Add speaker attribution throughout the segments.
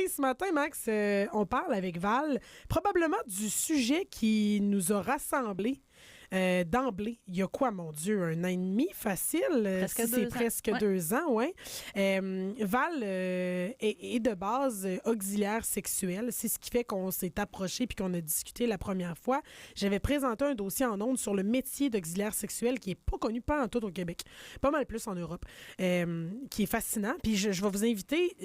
Speaker 1: Hey, ce matin, Max, on parle avec Val probablement du sujet qui nous a rassemblés d'emblée. Il y a quoi, mon Dieu, 1 an et demi facile?
Speaker 2: Presque
Speaker 1: c'est
Speaker 2: 2 ans.
Speaker 1: presque
Speaker 2: Ouais.
Speaker 1: 2 ans, oui. Val est de base auxiliaire sexuelle. C'est ce qui fait qu'on s'est approché puis qu'on a discuté la première fois. J'avais présenté un dossier en ondes sur le métier d'auxiliaire sexuel qui est pas connu pas en tout au Québec. Pas mal plus en Europe. Qui est fascinant. Puis je vais vous inviter...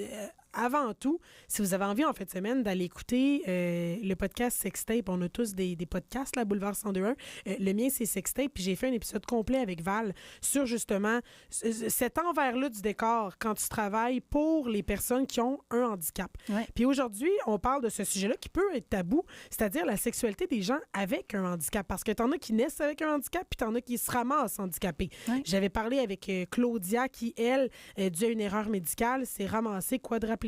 Speaker 1: avant tout, si vous avez envie en fin de semaine d'aller écouter le podcast Sextape, on a tous des podcasts, là, Boulevard 102.1. Le mien, c'est Sextape, puis j'ai fait un épisode complet avec Val sur justement cet envers-là du décor quand tu travailles pour les personnes qui ont un handicap.
Speaker 2: Ouais.
Speaker 1: Puis aujourd'hui, on parle de ce sujet-là qui peut être tabou, c'est-à-dire la sexualité des gens avec un handicap. Parce que t'en as qui naissent avec un handicap, puis t'en as qui se ramassent handicapés.
Speaker 2: Ouais.
Speaker 1: J'avais parlé avec Claudia qui, elle, dû à une erreur médicale, s'est ramassée quadriplégique.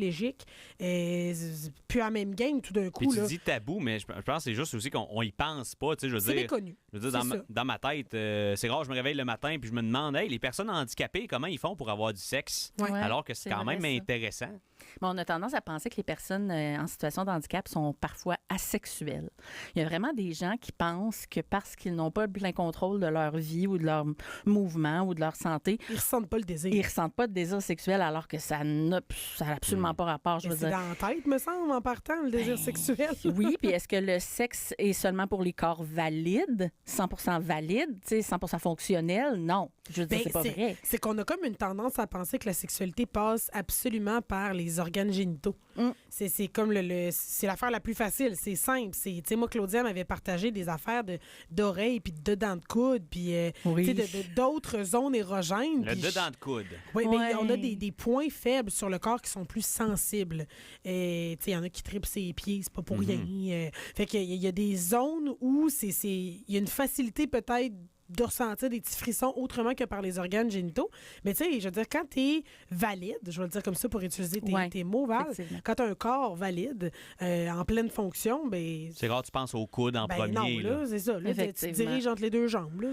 Speaker 1: Puis à même game, tout d'un coup.
Speaker 3: Puis tu
Speaker 1: là,
Speaker 3: dis tabou, mais je pense que c'est juste aussi qu'on y pense pas. Tu sais, je veux
Speaker 1: c'est
Speaker 3: dire,
Speaker 1: méconnu.
Speaker 3: je veux dire,
Speaker 1: C'est ça.
Speaker 3: dans ma tête, c'est rare, je me réveille le matin puis je me demande, hey, les personnes handicapées, comment ils font pour avoir du sexe?
Speaker 1: Ouais.
Speaker 3: Alors que c'est
Speaker 2: C'est
Speaker 3: quand
Speaker 2: vrai,
Speaker 3: même
Speaker 2: ça.
Speaker 3: intéressant.
Speaker 2: Mais on a tendance à penser que les personnes en situation de handicap sont parfois asexuelles. Il y a vraiment des gens qui pensent que parce qu'ils n'ont pas le plein contrôle de leur vie ou de leur mouvement ou de leur santé,
Speaker 1: Ils ressentent pas le désir.
Speaker 2: ils ressentent pas de désir sexuel alors que ça n'a absolument pas rapport. Je
Speaker 1: Mais
Speaker 2: veux
Speaker 1: c'est
Speaker 2: dire.
Speaker 1: dans la tête, me semble, en partant, le désir sexuel.
Speaker 2: Oui, puis est-ce que le sexe est seulement pour les corps valides, 100% valides, 100% fonctionnels? Non. Je veux dire,
Speaker 1: Ben,
Speaker 2: c'est pas vrai.
Speaker 1: c'est qu'on a comme une tendance à penser que la sexualité passe absolument par les organes génitaux.
Speaker 2: Mm.
Speaker 1: C'est comme c'est l'affaire la plus facile. C'est simple. Tu sais, moi, Claudia m'avait partagé des affaires d'oreilles, puis de dedans de coude, puis
Speaker 2: Oui.
Speaker 1: tu sais, d'autres zones érogènes.
Speaker 3: Le
Speaker 1: puis
Speaker 3: dedans de coude.
Speaker 1: Oui, mais
Speaker 2: Ouais.
Speaker 1: on a des points faibles sur le corps qui sont plus sensibles. Tu sais, il y en a qui tripent ses pieds, c'est pas pour rien. Fait qu'il y a des zones où il y a une facilité peut-être de ressentir des petits frissons autrement que par les organes génitaux. Mais tu sais, je veux dire, quand t'es valide, je vais le dire comme ça pour utiliser
Speaker 2: Ouais,
Speaker 1: tes mots, Val,
Speaker 2: effectivement.
Speaker 1: quand t'as un corps valide, en pleine fonction, ben...
Speaker 3: C'est rare, tu penses au coude en
Speaker 1: ben
Speaker 3: premier.
Speaker 1: non,
Speaker 3: là.
Speaker 1: là, c'est ça. Là, tu
Speaker 2: Effectivement.
Speaker 1: diriges entre les deux jambes. Là,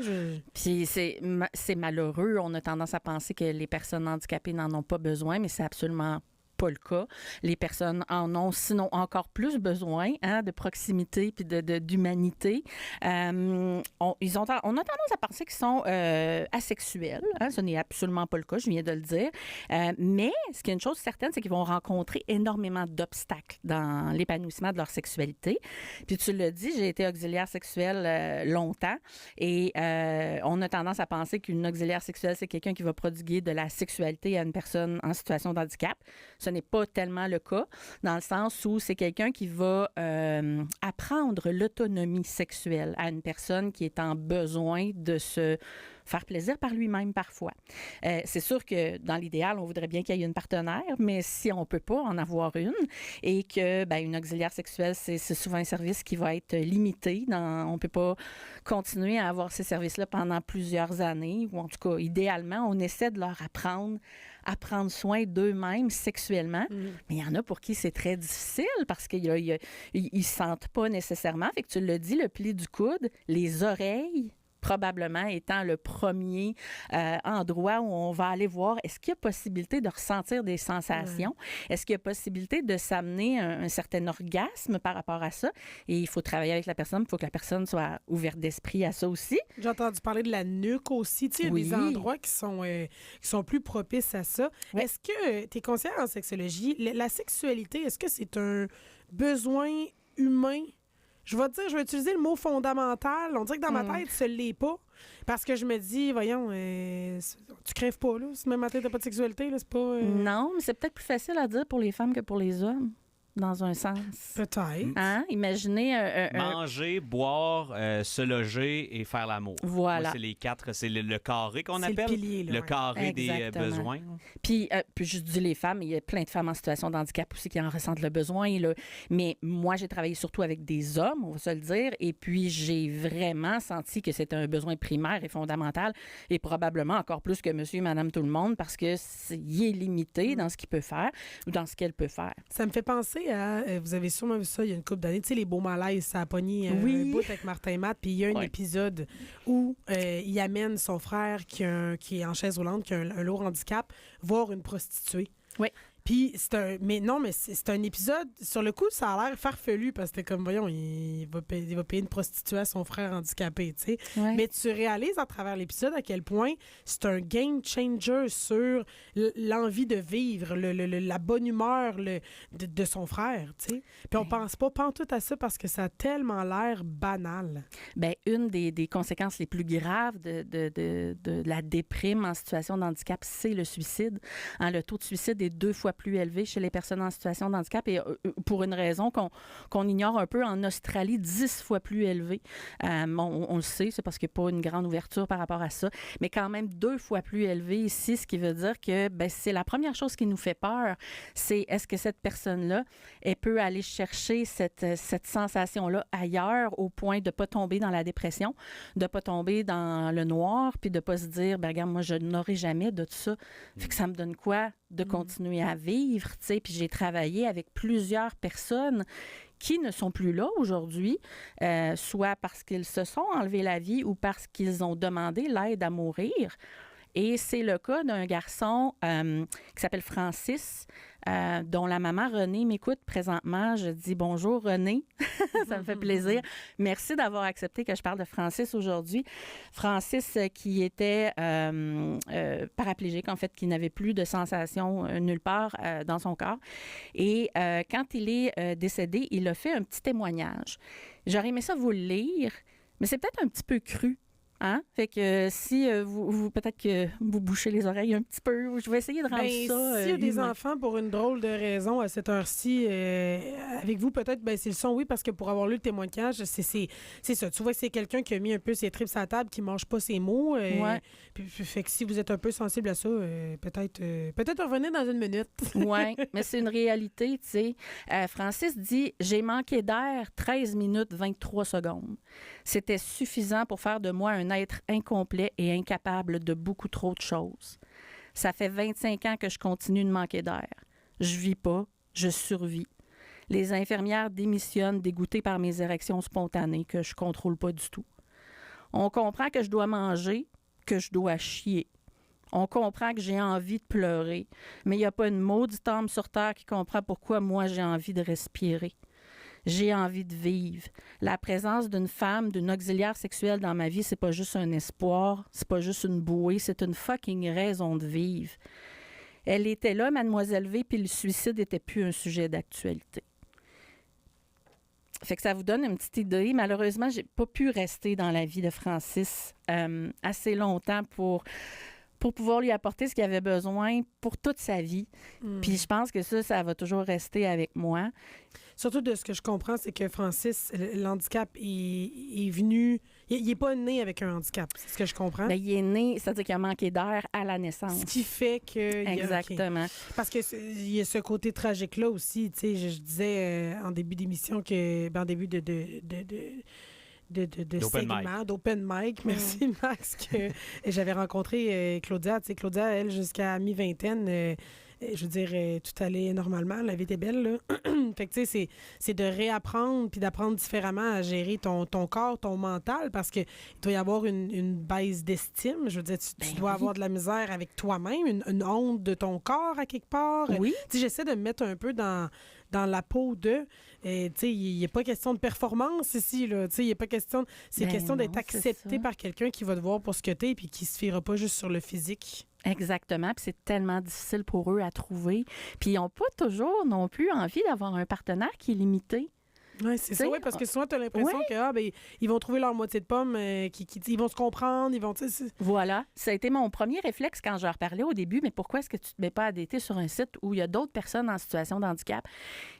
Speaker 2: Puis c'est malheureux. On a tendance à penser que les personnes handicapées n'en ont pas besoin, mais c'est absolument pas le cas. Les personnes en ont sinon encore plus besoin de proximité puis d'humanité. On a tendance à penser qu'ils sont asexuels. Ce n'est absolument pas le cas, je viens de le dire. Mais ce qui est une chose certaine, c'est qu'ils vont rencontrer énormément d'obstacles dans l'épanouissement de leur sexualité. Puis tu l'as dit, j'ai été auxiliaire sexuelle longtemps et on a tendance à penser qu'une auxiliaire sexuelle, c'est quelqu'un qui va prodiguer de la sexualité à une personne en situation de handicap. Ce n'est pas tellement le cas, dans le sens où c'est quelqu'un qui va apprendre l'autonomie sexuelle à une personne qui est en besoin de se faire plaisir par lui-même parfois. C'est sûr que dans l'idéal, on voudrait bien qu'il y ait une partenaire, mais si on peut pas en avoir une et que une auxiliaire sexuelle, c'est souvent un service qui va être limité. On peut pas continuer à avoir ces services-là pendant plusieurs années, ou en tout cas, idéalement, on essaie de leur apprendre à prendre soin d'eux-mêmes sexuellement. Mais il y en a pour qui c'est très difficile parce qu'ils ne sentent pas nécessairement. Fait que tu l'as dit, le pli du coude, les oreilles, probablement étant le premier endroit où on va aller voir est-ce qu'il y a possibilité de ressentir des sensations, est-ce qu'il y a possibilité de s'amener un certain orgasme par rapport à ça, et il faut travailler avec la personne, il faut que la personne soit ouverte d'esprit à ça aussi.
Speaker 1: J'ai entendu parler de la nuque aussi. Tu sais, il y a des endroits qui sont plus propices à ça.
Speaker 2: Oui.
Speaker 1: Est-ce que tu es conseillère en sexologie? La sexualité, est-ce que c'est un besoin humain? Je vais utiliser le mot fondamental. On dirait que dans ma tête, ce l'est pas. Parce que je me dis, voyons, tu crèves pas, là. Si même matin, t'as pas de sexualité, là, c'est pas...
Speaker 2: Non, mais c'est peut-être plus facile à dire pour les femmes que pour les hommes, dans un sens.
Speaker 1: Peut-être.
Speaker 2: Hein? Imaginez
Speaker 3: Manger, boire, se loger et faire l'amour.
Speaker 2: Voilà.
Speaker 3: Moi, c'est les quatre, c'est le carré qu'on
Speaker 1: C'est le
Speaker 3: appelle.
Speaker 1: pilier, là,
Speaker 3: le
Speaker 1: ouais.
Speaker 3: carré
Speaker 2: Exactement.
Speaker 3: des besoins.
Speaker 2: Puis je dis les femmes, il y a plein de femmes en situation de handicap aussi qui en ressentent le besoin. Là. Mais moi, j'ai travaillé surtout avec des hommes, on va se le dire, et puis j'ai vraiment senti que c'était un besoin primaire et fondamental, et probablement encore plus que monsieur et madame tout le monde, parce que il est limité dans ce qu'il peut faire ou dans ce qu'elle peut faire.
Speaker 1: Ça me fait penser à... vous avez sûrement vu ça il y a une couple d'années. Tu sais, les beaux malaises, ça a pogné
Speaker 2: Oui.
Speaker 1: un bout avec Martin Matt. Puis il y a un épisode où il amène son frère qui est en chaise roulante, qui a un lourd handicap, voir une prostituée.
Speaker 2: Oui.
Speaker 1: Puis c'est un épisode, sur le coup, ça a l'air farfelu parce que c'était comme, voyons, il va payer une prostituée à son frère handicapé, tu sais.
Speaker 2: Ouais.
Speaker 1: Mais tu réalises à travers l'épisode à quel point c'est un game changer sur l'envie de vivre, la bonne humeur de son frère, tu sais. Puis on pense pas pantoute à ça parce que ça a tellement l'air banal.
Speaker 2: Bien, une des conséquences les plus graves de la déprime en situation de handicap, c'est le suicide. Hein, le taux de suicide est 2 fois plus élevé chez les personnes en situation de handicap et pour une raison qu'on ignore un peu, en Australie, 10 fois plus élevé. On le sait, c'est parce qu'il n'y a pas une grande ouverture par rapport à ça, mais quand même 2 fois plus élevé ici, ce qui veut dire que c'est la première chose qui nous fait peur, c'est est-ce que cette personne-là, elle peut aller chercher cette sensation-là ailleurs au point de ne pas tomber dans la dépression, de ne pas tomber dans le noir, puis de ne pas se dire, regarde, moi, je n'aurai jamais de ça. Fait que ça me donne quoi de continuer à vivre, tu sais. Puis j'ai travaillé avec plusieurs personnes qui ne sont plus là aujourd'hui, soit parce qu'ils se sont enlevés la vie ou parce qu'ils ont demandé l'aide à mourir. Et c'est le cas d'un garçon qui s'appelle Francis, dont la maman Renée m'écoute présentement. Je dis bonjour Renée, ça me fait plaisir. Merci d'avoir accepté que je parle de Francis aujourd'hui. Francis qui était paraplégique, en fait, qui n'avait plus de sensation nulle part dans son corps. Et quand il est décédé, il a fait un petit témoignage. J'aurais aimé ça vous le lire, mais c'est peut-être un petit peu cru. Hein? Fait que si vous peut-être que vous bouchez les oreilles un petit peu, je vais essayer de rendre ça.
Speaker 1: S'il y a des enfants pour une drôle de raison à cette heure-ci, avec vous, peut-être, c'est le son, oui, parce que pour avoir lu le témoignage, c'est ça. Tu vois, c'est quelqu'un qui a mis un peu ses tripes à la table, qui ne mange pas ses mots.
Speaker 2: Ouais.
Speaker 1: Fait que si vous êtes un peu sensible à ça, peut-être revenez dans une minute.
Speaker 2: Oui, mais c'est une réalité, tu sais. Francis dit « J'ai manqué d'air 13 minutes 23 secondes. C'était suffisant pour faire de moi un être incomplet et incapable de beaucoup trop de choses. Ça fait 25 ans que je continue de manquer d'air. Je vis pas, je survis. Les infirmières démissionnent dégoûtées par mes érections spontanées que je contrôle pas du tout. On comprend que je dois manger, que je dois chier. On comprend que j'ai envie de pleurer, mais il n'y a pas une maudite âme sur terre qui comprend pourquoi moi j'ai envie de respirer. J'ai envie de vivre. La présence d'une femme, d'une auxiliaire sexuelle dans ma vie, c'est pas juste un espoir, c'est pas juste une bouée, c'est une fucking raison de vivre. Elle était là, Mademoiselle V, puis le suicide n'était plus un sujet d'actualité. » Fait que ça vous donne une petite idée. Malheureusement, j'ai pas pu rester dans la vie de Francis assez longtemps pour pouvoir lui apporter ce qu'il avait besoin pour toute sa vie. Puis je pense que ça va toujours rester avec moi.
Speaker 1: Surtout de ce que je comprends, c'est que Francis, l'handicap est venu... Il n'est pas né avec un handicap, c'est ce que je comprends.
Speaker 2: Bien, il est né, c'est-à-dire qu'il a manqué d'air à la naissance.
Speaker 1: Ce qui fait que...
Speaker 2: Exactement.
Speaker 1: Okay. Parce qu'il y a ce côté tragique-là aussi. Tu sais, je disais en début d'émission que... en début d'open mic. Merci, Max, que j'avais rencontré Claudia. Tu sais, Claudia, elle, jusqu'à mi-vingtaine, je veux dire, tout allait normalement. La vie était belle, là. Fait que, tu sais, c'est de réapprendre puis d'apprendre différemment à gérer ton corps, ton mental, parce qu'il doit y avoir une baisse d'estime. Je veux dire, tu dois avoir de la misère avec toi-même, une honte de ton corps à quelque part.
Speaker 2: Oui.
Speaker 1: Tu sais, j'essaie de me mettre un peu dans la peau d'eux. Tu sais, il n'est pas question de performance ici, là. Tu sais, il n'est pas question... C'est question d'être accepté par quelqu'un qui va te voir pour ce que t'es puis qui se fiera pas juste sur le physique.
Speaker 2: Exactement, puis c'est tellement difficile pour eux à trouver. Puis ils n'ont pas toujours non plus envie d'avoir un partenaire qui est limité.
Speaker 1: Oui, c'est ça, oui, parce que souvent, tu as l'impression que ils vont trouver leur moitié de pomme, ils vont se comprendre, ils vont...
Speaker 2: Voilà, ça a été mon premier réflexe quand je leur parlais au début, mais pourquoi est-ce que tu ne te mets pas à dater sur un site où il y a d'autres personnes en situation de handicap?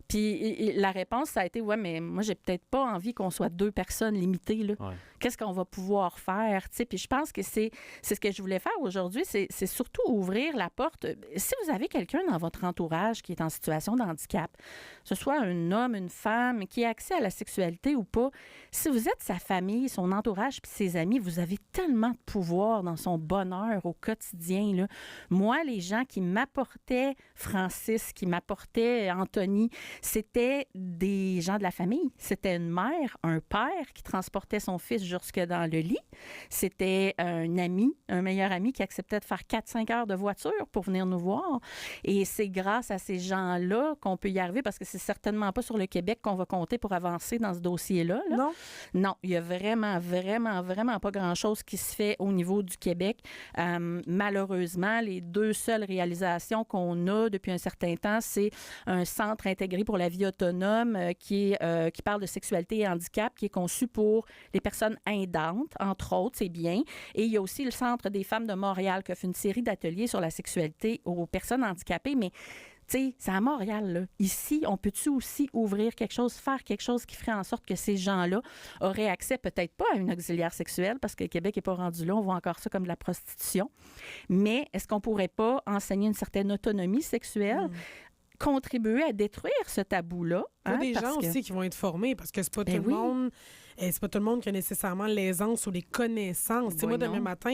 Speaker 2: Puis la réponse, ça a été, ouais, mais moi, j'ai peut-être pas envie qu'on soit 2 personnes limitées, là. Ouais. Qu'est-ce qu'on va pouvoir faire, tu sais? Puis je pense que c'est ce que je voulais faire aujourd'hui, c'est surtout ouvrir la porte. Si vous avez quelqu'un dans votre entourage qui est en situation de handicap, que ce soit un homme, une femme, qui ayez accès à la sexualité ou pas, si vous êtes sa famille, son entourage puis ses amis, vous avez tellement de pouvoir dans son bonheur au quotidien, là. Moi, les gens qui m'apportaient Francis, qui m'apportaient Anthony, c'était des gens de la famille. C'était une mère, un père qui transportait son fils jusque dans le lit. C'était un ami, un meilleur ami qui acceptait de faire 4-5 heures de voiture pour venir nous voir. Et c'est grâce à ces gens-là qu'on peut y arriver parce que c'est certainement pas sur le Québec qu'on va compter pour avancer dans ce dossier-là. Là.
Speaker 1: Non?
Speaker 2: Non, il y a vraiment pas grand-chose qui se fait au niveau du Québec. Malheureusement, les 2 seules réalisations qu'on a depuis un certain temps, c'est un centre intégré pour la vie autonome qui parle de sexualité et handicap, qui est conçu pour les personnes aidantes, entre autres, c'est bien. Et il y a aussi le Centre des femmes de Montréal qui a fait une série d'ateliers sur la sexualité aux personnes handicapées, mais tu sais, c'est à Montréal, là. Ici, on peut-tu aussi ouvrir quelque chose, faire quelque chose qui ferait en sorte que ces gens-là auraient accès, peut-être pas à une auxiliaire sexuelle, parce que le Québec n'est pas rendu là, on voit encore ça comme de la prostitution, mais est-ce qu'on pourrait pas enseigner une certaine autonomie sexuelle, contribuer à détruire ce tabou-là?
Speaker 1: Il y a des gens aussi qui vont être formés, parce que c'est pas tout le monde... c'est pas tout le monde qui a nécessairement l'aisance ou les connaissances. Tu sais, moi, demain matin,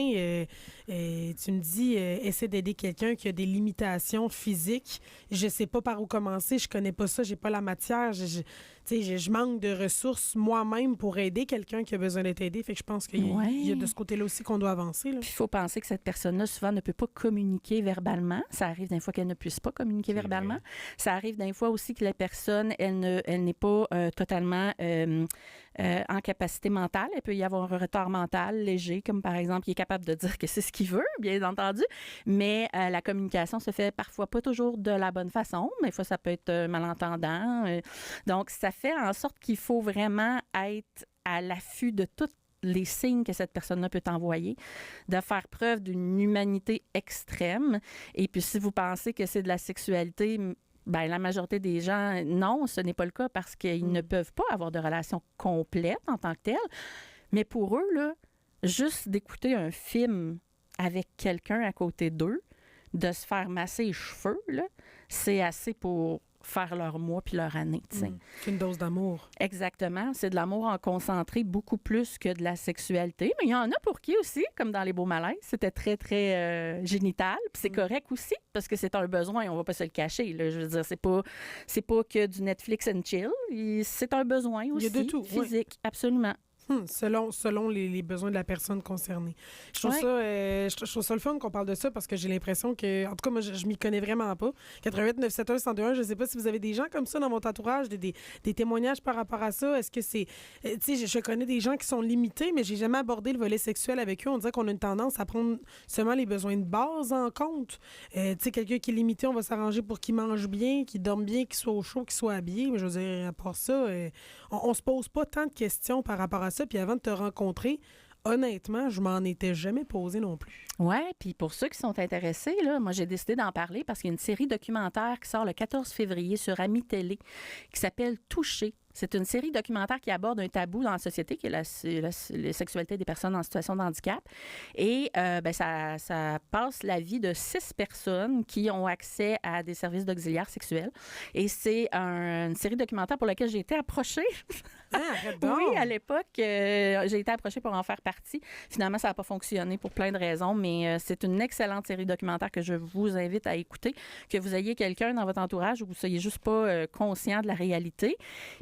Speaker 1: tu me dis, essaie d'aider quelqu'un qui a des limitations physiques. Je sais pas par où commencer, je connais pas ça, j'ai pas la matière. Je manque de ressources moi-même pour aider quelqu'un qui a besoin d'être aidé. Fait que je pense qu'il y a de ce côté-là aussi qu'on doit avancer. Puis
Speaker 2: il faut penser que cette personne-là, souvent, ne peut pas communiquer verbalement. Ça arrive des fois qu'elle ne puisse pas communiquer verbalement. Ça arrive des fois aussi que la personne, elle n'est pas totalement en capacité mentale. Il peut y avoir un retard mental léger, comme par exemple, il est capable de dire que c'est ce qu'il veut, bien entendu, mais la communication se fait parfois pas toujours de la bonne façon. Des fois, ça peut être malentendant. Donc, ça fait en sorte qu'il faut vraiment être à l'affût de toutes les signes que cette personne-là peut envoyer, de faire preuve d'une humanité extrême. Et puis, si vous pensez que c'est de la sexualité... Bien, la majorité des gens, non, ce n'est pas le cas parce qu'ils ne peuvent pas avoir de relation complète en tant que telle. Mais pour eux, là, juste d'écouter un film avec quelqu'un à côté d'eux, de se faire masser les cheveux, là, c'est assez pour faire leur mois puis leur année. C'est
Speaker 1: une dose d'amour.
Speaker 2: Exactement. C'est de l'amour en concentré beaucoup plus que de la sexualité. Mais il y en a pour qui aussi, comme dans les beaux malaises, c'était très, très génital. Puis c'est correct aussi, parce que c'est un besoin, on va pas se le cacher. Là. Je veux dire, c'est pas que du Netflix and chill. C'est un besoin aussi.
Speaker 1: Il y a de tout.
Speaker 2: Physique, absolument.
Speaker 1: Selon les besoins de la personne concernée. Je trouve ça le fun qu'on parle de ça parce que j'ai l'impression que, en tout cas, moi, je m'y connais vraiment pas. 88-971-1021, je sais pas si vous avez des gens comme ça dans votre entourage, des témoignages par rapport à ça. Est-ce que c'est... tu sais, je connais des gens qui sont limités, mais j'ai jamais abordé le volet sexuel avec eux. On dirait qu'on a une tendance à prendre seulement les besoins de base en compte. Tu sais, quelqu'un qui est limité, on va s'arranger pour qu'il mange bien, qu'il dorme bien, qu'il soit au chaud, qu'il soit habillé. Mais je veux dire, à part ça, on se pose pas tant de questions par rapport à ça. Puis avant de te rencontrer, honnêtement, je m'en étais jamais posé non plus.
Speaker 2: Oui, puis pour ceux qui sont intéressés, là, moi, j'ai décidé d'en parler parce qu'il y a une série documentaire qui sort le 14 février sur Ami Télé qui s'appelle « Toucher ». C'est une série documentaire qui aborde un tabou dans la société, qui est la sexualité des personnes en situation de handicap. Et ça passe la vie de 6 personnes qui ont accès à des services d'auxiliaire sexuel. Et c'est une série documentaire pour laquelle j'ai été approchée.
Speaker 1: Arrête donc!
Speaker 2: Oui, à l'époque, j'ai été approchée pour en faire partie. Finalement, ça n'a pas fonctionné pour plein de raisons, mais c'est une excellente série documentaire que je vous invite à écouter, que vous ayez quelqu'un dans votre entourage où vous ne soyez juste pas conscient de la réalité.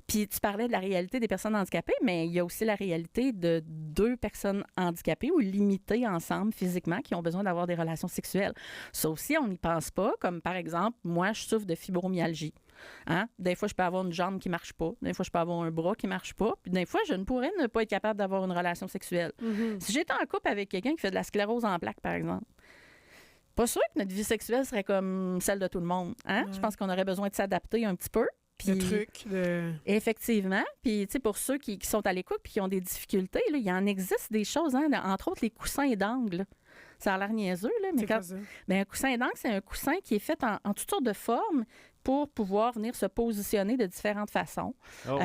Speaker 2: Puis tu parlais de la réalité des personnes handicapées, mais il y a aussi la réalité de 2 personnes handicapées ou limitées ensemble physiquement qui ont besoin d'avoir des relations sexuelles. Ça aussi, on n'y pense pas, comme par exemple, moi, je souffre de fibromyalgie. Hein? Des fois, je peux avoir une jambe qui ne marche pas. Des fois, je peux avoir un bras qui ne marche pas. Puis des fois, je ne pourrais ne pas être capable d'avoir une relation sexuelle. Si j'étais en couple avec quelqu'un qui fait de la sclérose en plaques, par exemple, pas sûr que notre vie sexuelle serait comme celle de tout le monde. Hein? Je pense qu'on aurait besoin de s'adapter un petit peu.
Speaker 1: Puis, le truc
Speaker 2: Effectivement. Puis, tu sais, pour ceux qui sont à l'écoute et qui ont des difficultés, là, il y en existe des choses, hein, entre autres les coussins d'angle. Ça a l'air niaiseux, là, mais
Speaker 1: un coussin
Speaker 2: d'angle, c'est un coussin qui est fait en toutes sortes de formes, pour pouvoir venir se positionner de différentes façons,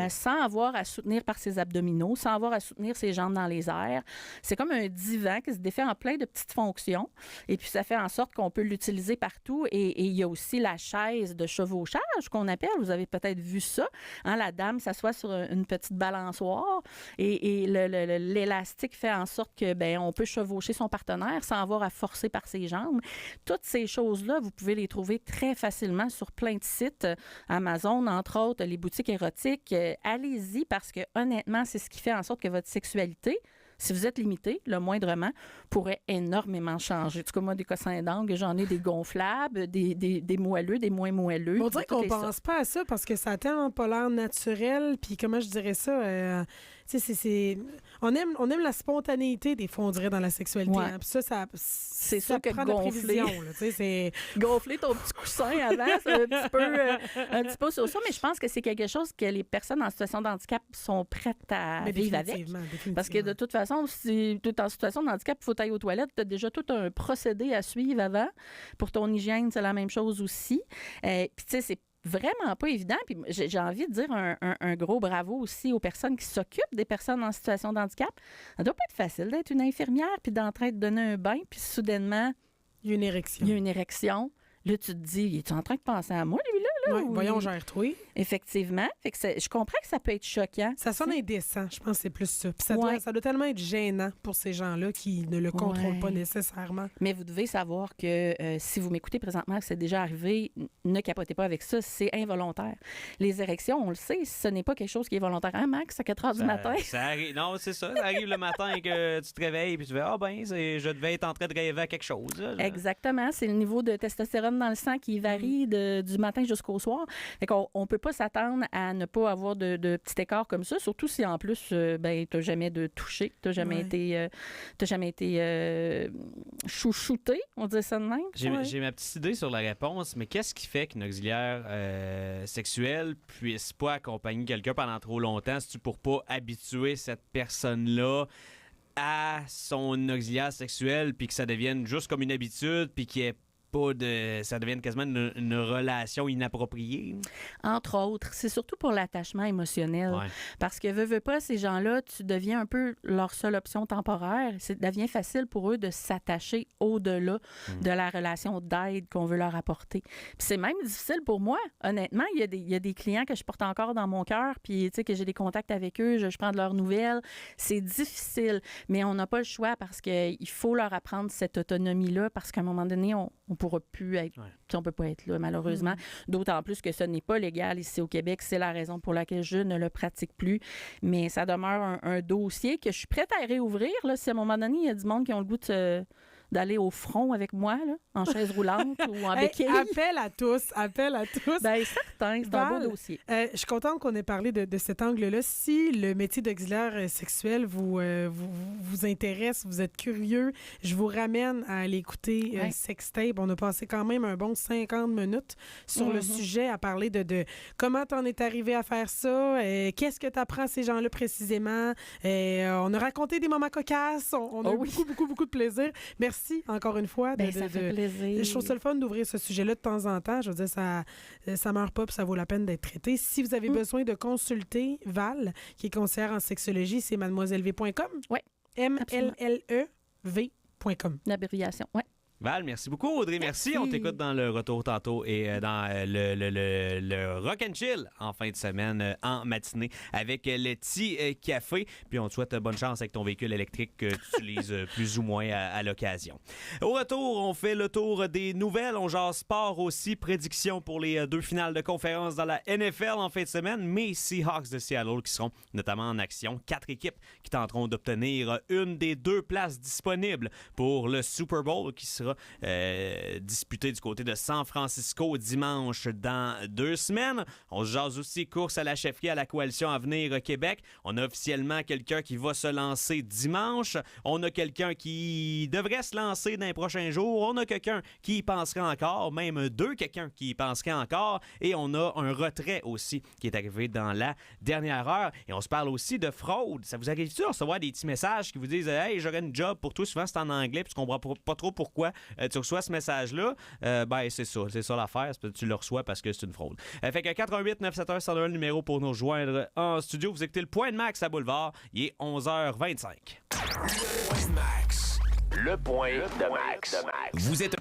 Speaker 2: sans avoir à soutenir par ses abdominaux, sans avoir à soutenir ses jambes dans les airs. C'est comme un divan qui se défait en plein de petites fonctions. Et puis, ça fait en sorte qu'on peut l'utiliser partout. Et il y a aussi la chaise de chevauchage qu'on appelle. Vous avez peut-être vu ça. Hein, la dame s'assoit sur une petite balançoire et l'élastique fait en sorte que on peut chevaucher son partenaire sans avoir à forcer par ses jambes. Toutes ces choses-là, vous pouvez les trouver très facilement sur plein de sites. Amazon, entre autres, les boutiques érotiques. Allez-y parce que honnêtement, c'est ce qui fait en sorte que votre sexualité, si vous êtes limité, le moindrement, pourrait énormément changer. En tout cas, moi, des cossins d'angle, j'en ai des gonflables, des moelleux, des moins moelleux.
Speaker 1: On dirait qu'on pense pas à ça parce que ça a tellement pas l'air naturel. Puis comment je dirais ça? On aime la spontanéité, des fois, on dirait, dans la sexualité.
Speaker 2: Ouais.
Speaker 1: Hein. Puis ça
Speaker 2: c'est sûr que
Speaker 1: prend
Speaker 2: gonfler. Gonfler ton petit coussin avant, c'est un petit peu sur ça. Mais je pense que c'est quelque chose que les personnes en situation de handicap sont prêtes à vivre avec. Parce que de toute façon, si tu es en situation de handicap, il faut aller aux toilettes, tu as déjà tout un procédé à suivre avant. Pour ton hygiène, c'est la même chose aussi. Puis tu sais, c'est vraiment pas évident. Puis j'ai envie de dire un gros bravo aussi aux personnes qui s'occupent des personnes en situation de handicap. Ça doit pas être facile d'être une infirmière puis d'entrer de donner un bain, puis soudainement,
Speaker 1: il y a une érection.
Speaker 2: Il y a une érection. Là, tu te dis, es-tu en train de penser à moi, lui, là?
Speaker 1: Oui, voyons, gère-toi.
Speaker 2: Effectivement. Fait que je comprends que ça peut être choquant.
Speaker 1: Ça sonne indécent, je pense que c'est plus ça. Puis ça doit tellement être gênant pour ces gens-là qui ne le contrôlent pas nécessairement.
Speaker 2: Mais vous devez savoir que si vous m'écoutez présentement, que c'est déjà arrivé, ne capotez pas avec ça, c'est involontaire. Les érections, on le sait, ce n'est pas quelque chose qui est volontaire. Hein, Max, à 4 heures du matin?
Speaker 3: Ça arrive, non, c'est ça. Ça arrive le matin et que tu te réveilles et tu fais je devais être en train de rêver à quelque chose. Là.
Speaker 2: Exactement. C'est le niveau de testostérone dans le sang qui varie du matin jusqu'au soir. Fait qu'on ne peut pas s'attendre à ne pas avoir de petits écarts comme ça, surtout si en plus, tu n'as jamais de toucher, tu n'as jamais été chouchouté, on dit ça de même.
Speaker 3: J'ai ma petite idée sur la réponse, mais qu'est-ce qui fait qu'une auxiliaire sexuelle puisse pas accompagner quelqu'un pendant trop longtemps? C'est-tu pour pas habituer cette personne-là à son auxiliaire sexuel puis que ça devienne juste comme une habitude puis qu'il y ait ça devienne quasiment une relation inappropriée.
Speaker 2: Entre autres, c'est surtout pour l'attachement émotionnel.
Speaker 3: Ouais.
Speaker 2: Parce que veux pas, ces gens-là, tu deviens un peu leur seule option temporaire. Ça devient facile pour eux de s'attacher au-delà de la relation d'aide qu'on veut leur apporter. Puis c'est même difficile pour moi, honnêtement. Il y a des clients que je porte encore dans mon cœur, puis que j'ai des contacts avec eux, je prends de leurs nouvelles. C'est difficile, mais on n'a pas le choix parce qu'il faut leur apprendre cette autonomie-là parce qu'à un moment donné, on pourra plus être, on peut pas être là, malheureusement. D'autant plus que ce n'est pas légal ici au Québec. C'est la raison pour laquelle je ne le pratique plus. Mais ça demeure un dossier que je suis prête à réouvrir. Là, si à un moment donné, il y a du monde qui ont le goût d'aller au front avec moi, là, en chaise roulante ou en béquille.
Speaker 1: Appel à tous.
Speaker 2: Bien, certain, c'est un beau dossier.
Speaker 1: Je suis contente qu'on ait parlé de cet angle-là. Si le métier d'auxiliaire sexuel vous intéresse, vous êtes curieux, je vous ramène à aller écouter Sextape. On a passé quand même un bon 50 minutes sur le sujet à parler de comment t'en es arrivé à faire ça, qu'est-ce que t'apprends à ces gens-là précisément. On a raconté des moments cocasses, on a eu beaucoup de plaisir. Merci encore une fois.
Speaker 2: Ça fait plaisir.
Speaker 1: Je trouve ça le fun d'ouvrir ce sujet-là de temps en temps. Je veux dire, ça meurt pas puis ça vaut la peine d'être traité. Si vous avez besoin de consulter Val, qui est conseillère en sexologie, c'est mademoiselleve.com.
Speaker 2: Oui.
Speaker 1: MLLEV.com.
Speaker 2: L'abréviation, oui.
Speaker 3: Val, merci beaucoup. Audrey, merci. On t'écoute dans le retour tantôt et dans le Rock and Chill en fin de semaine, en matinée, avec le petit café. Puis on te souhaite bonne chance avec ton véhicule électrique que tu utilises plus ou moins à l'occasion. Au retour, on fait le tour des nouvelles. On jase sport aussi. Prédiction pour les 2 finales de conférence dans la NFL en fin de semaine. Mais Seahawks de Seattle qui seront notamment en action. 4 équipes qui tenteront d'obtenir une des 2 places disponibles pour le Super Bowl qui sera disputé du côté de San Francisco dimanche dans 2 semaines. On se jase aussi course à la chefferie à la coalition Avenir Québec. On a officiellement quelqu'un qui va se lancer dimanche. On a quelqu'un qui devrait se lancer dans les prochains jours. On a quelqu'un qui y penserait encore, même 2 quelqu'un qui y penserait encore. Et on a un retrait aussi qui est arrivé dans la dernière heure. Et on se parle aussi de fraude. Ça vous arrive-tu de recevoir des petits messages qui vous disent « Hey, j'aurais une job pour toi ». Souvent, c'est en anglais puis tu comprends pas trop pourquoi. tu reçois ce message-là, ben c'est ça l'affaire. Tu le reçois parce que c'est une fraude. Fait que 88-971-101, le numéro pour nous rejoindre en studio. Vous écoutez le Point de Max à Boulevard. Il est 11h25.
Speaker 4: Le Point de Max. Vous êtes